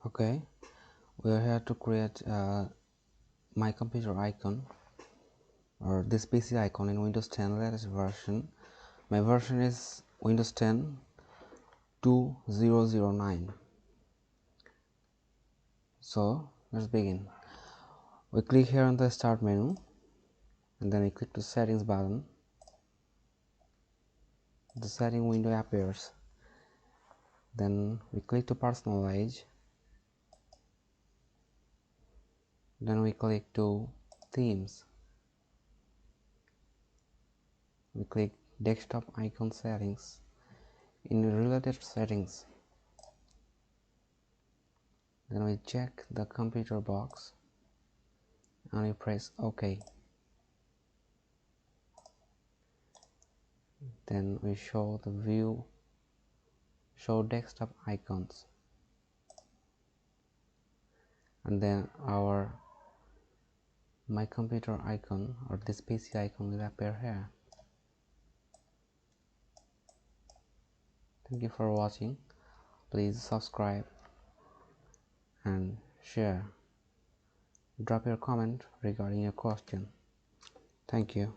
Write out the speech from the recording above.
Okay, we are here to create my computer icon or this PC icon in Windows 10 latest version. My version is Windows 10 2009. So let's begin. We click here on the start menu and then we click the settings button. The setting window appears. Then we click to personalize. Then we click to themes. We click desktop icon settings. In related settings, then we check the computer box and we press OK. Then we show the view, show desktop icons, and then our my computer icon or this PC icon will appear here. Thank you for watching. Please subscribe and share. Drop your comment regarding your question. Thank you.